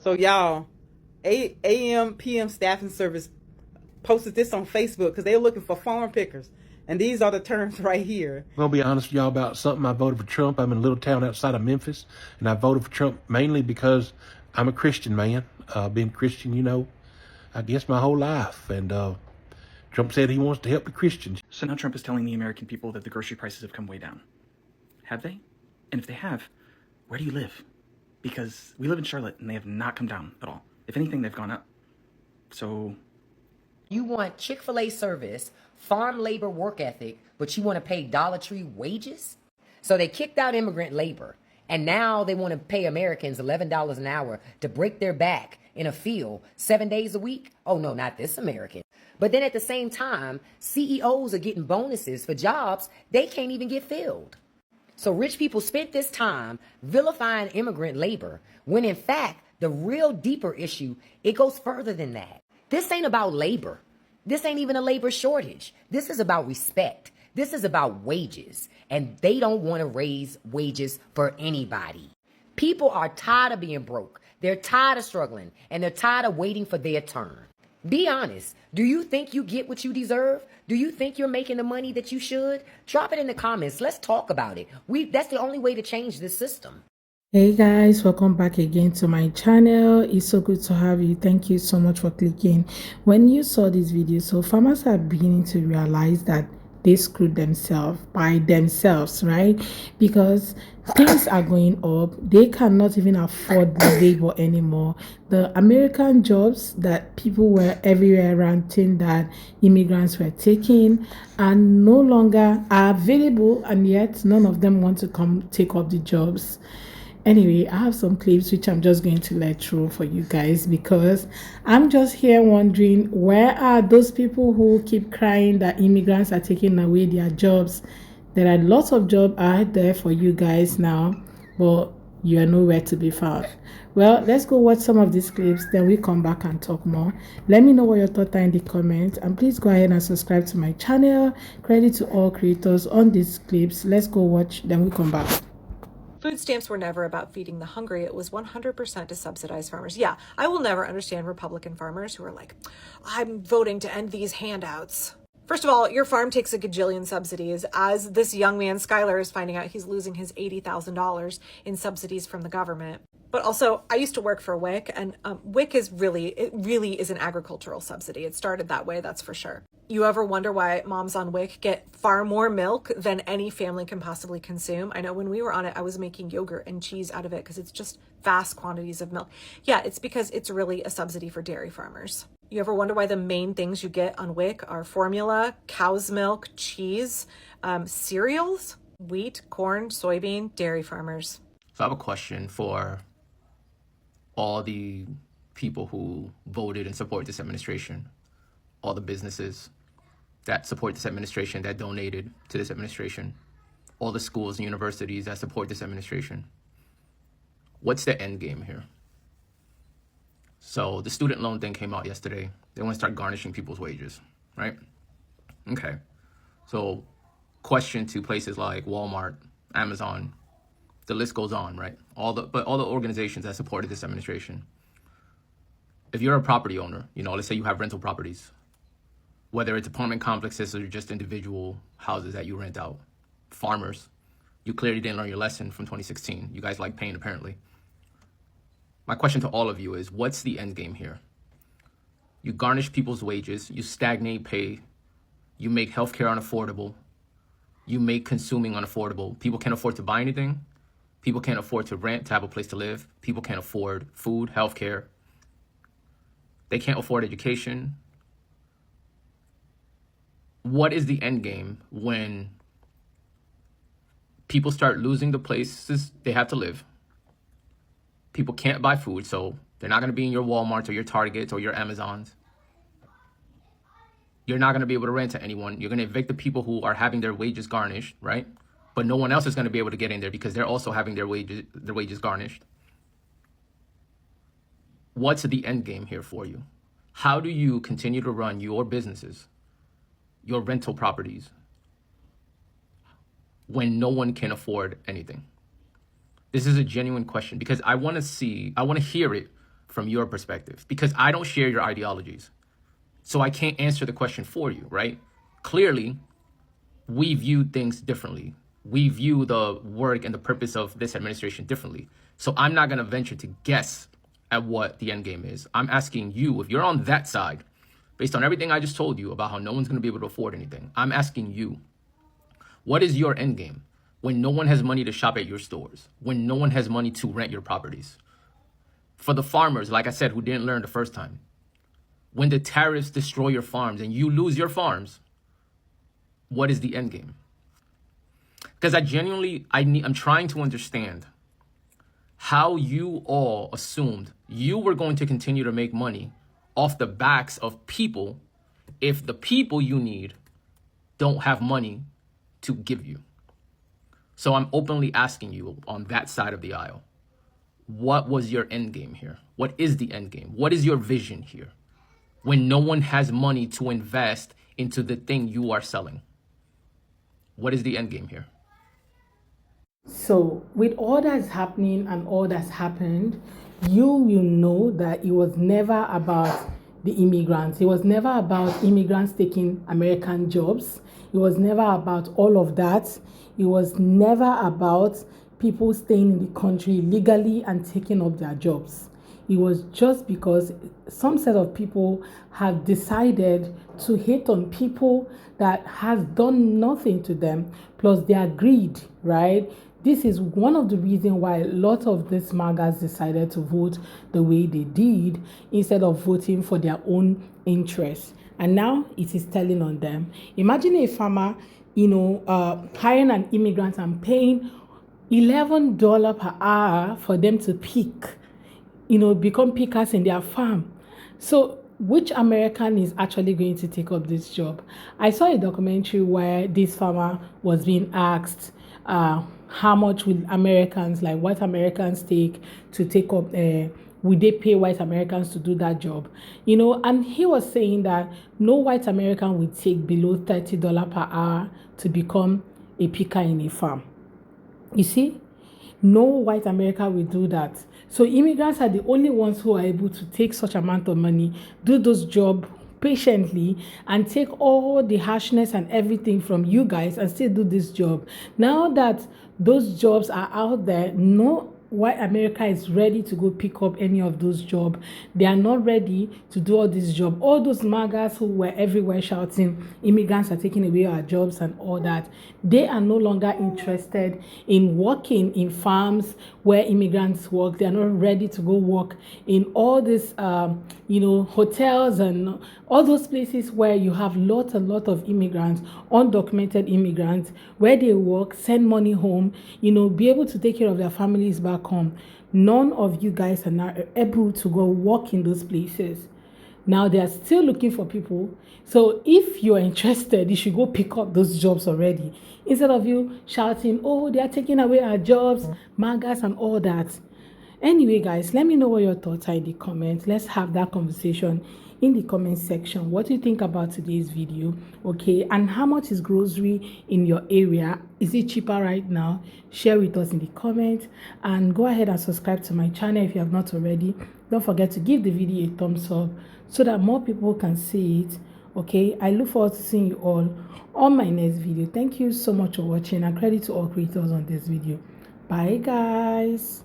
So y'all, AM PM staffing service posted this on Facebook because they're looking for farm pickers, and these are the terms right here. I'm gonna be honest with y'all about something. I voted for Trump. I'm in a little town outside of Memphis, and I voted for Trump mainly because I'm a Christian man. Been Christian, I guess my whole life, and Trump said he wants to help the Christians. So now Trump is telling the American people that the grocery prices have come way down. Have they? And if they have, where do you live? Because we live in Charlotte and they have not come down at all. If anything, they've gone up. So you want Chick-fil-A service, farm labor work ethic, but you want to pay Dollar Tree wages? So they kicked out immigrant labor, and now they want to pay Americans $11 an hour to break their back in a field 7 days a week? Oh no, not this American. But then at the same time, CEOs are getting bonuses for jobs they can't even get filled. So rich people spent this time vilifying immigrant labor, when in fact, the real deeper issue, it goes further than that. This ain't about labor. This ain't even a labor shortage. This is about respect. This is about wages. And they don't want to raise wages for anybody. People are tired of being broke. They're tired of struggling. And they're tired of waiting for their turn. Be honest. Do you think you get what you deserve? Do you think you're making the money that you should? Drop it in the comments. Let's talk about it. That's the only way to change this system. Hey guys, welcome back again to my channel. It's so good to have you. Thank you so much for clicking. When you saw this video, so farmers are beginning to realize that they screwed themselves by themselves, right? Because things are going up. They cannot even afford the labor anymore. The American jobs that people were everywhere ranting that immigrants were taking are no longer available, and yet none of them want to come take up the jobs. Anyway, I have some clips which I'm just going to let through for you guys, because I'm just here wondering, where are those people who keep crying that immigrants are taking away their jobs? There are lots of jobs out there for you guys now, but you are nowhere to be found. Well, let's go watch some of these clips, then we come back and talk more. Let me know what your thoughts are in the comments, and please go ahead and subscribe to my channel. Credit to all creators on these clips. Let's go watch, then we come back. Food stamps were never about feeding the hungry. It was 100% to subsidize farmers. Yeah, I will never understand Republican farmers who are like, I'm voting to end these handouts. First of all, your farm takes a gajillion subsidies. As this young man, Skylar, is finding out, he's losing his $80,000 in subsidies from the government. But also, I used to work for WIC, and WIC really is an agricultural subsidy. It started that way, that's for sure. You ever wonder why moms on WIC get far more milk than any family can possibly consume? I know when we were on it, I was making yogurt and cheese out of it because it's just vast quantities of milk. Yeah, it's because it's really a subsidy for dairy farmers. You ever wonder why the main things you get on WIC are formula, cow's milk, cheese, cereals, wheat, corn, soybean, dairy farmers? So I have a question for all the people who voted and support this administration, all the businesses that support this administration, that donated to this administration, all the schools and universities that support this administration. What's the end game here? So the student loan thing came out yesterday. They want to start garnishing people's wages, right? Okay. So question to places like Walmart, Amazon, the list goes on, right? All the organizations that supported this administration. If you're a property owner, let's say you have rental properties, whether it's apartment complexes or just individual houses that you rent out, farmers, you clearly didn't learn your lesson from 2016. You guys like pain, apparently. My question to all of you is, what's the end game here? You garnish people's wages, you stagnate pay, you make healthcare unaffordable, you make consuming unaffordable. People can't afford to buy anything. People can't afford to rent, to have a place to live. People can't afford food, healthcare. They can't afford education. What is the end game when people start losing the places they have to live? People can't buy food, so they're not going to be in your Walmarts or your Targets or your Amazons. You're not going to be able to rent to anyone. You're going to evict the people who are having their wages garnished, right? But no one else is going to be able to get in there because they're also having their wages garnished. What's the end game here for you? How do you continue to run your businesses, your rental properties, when no one can afford anything? This is a genuine question, because I want to hear it from your perspective, because I don't share your ideologies. So I can't answer the question for you, right? Clearly, we view things differently. We view the work and the purpose of this administration differently. So I'm not going to venture to guess at what the end game is. I'm asking you, if you're on that side, based on everything I just told you about how no one's going to be able to afford anything, I'm asking you, what is your end game when no one has money to shop at your stores, when no one has money to rent your properties? For the farmers, like I said, who didn't learn the first time, when the tariffs destroy your farms and you lose your farms, what is the end game? Because I'm trying to understand how you all assumed you were going to continue to make money off the backs of people if the people you need don't have money to give you. So I'm openly asking you on that side of the aisle, what was your end game here? What is the end game? What is your vision here when no one has money to invest into the thing you are selling? What is the end game here? So, with all that's happening and all that's happened, you will know that it was never about the immigrants. It was never about immigrants taking American jobs. It was never about all of that. It was never about people staying in the country legally and taking up their jobs. It was just because some set of people have decided to hate on people that has done nothing to them, plus their greed, right? This is one of the reasons why a lot of these MAGAs decided to vote the way they did instead of voting for their own interests. And now it is telling on them. Imagine a farmer, hiring an immigrant and paying $11 per hour for them to pick, become pickers in their farm. So which American is actually going to take up this job? I saw a documentary where this farmer was being asked how much will Americans, like white Americans, take up, would they pay white Americans to do that job? And he was saying that no white American would take below $30 per hour to become a picker in a farm. You see? No white America will do that. So immigrants are the only ones who are able to take such amount of money, do those jobs patiently, and take all the harshness and everything from you guys and still do this job. Now that those jobs are out there, no white America is ready to go pick up any of those jobs. They are not ready to do all this job. All those MAGAs who were everywhere shouting immigrants are taking away our jobs and all that, they are no longer interested in working in farms where immigrants work. They are not ready to go work in all these hotels and all those places where you have a lot of immigrants, undocumented immigrants, where they work, send money home, be able to take care of their families back home. None of you guys are now able to go work in those places. Now they are still looking for people. So if you're interested, you should go pick up those jobs already, instead of you shouting, oh, they are taking away our jobs, MAGAs and all that. Anyway, guys, let me know what your thoughts are in the comments. Let's have that conversation in the comment section. What do you think about today's video? Okay, and how much is grocery in your area? Is it cheaper right now? Share with us in the comments, and go ahead and subscribe to my channel if you have not already. Don't forget to give the video a thumbs up so that more people can see it. Okay, I look forward to seeing you all on my next video. Thank you so much for watching, and credit to all creators on this video. Bye guys.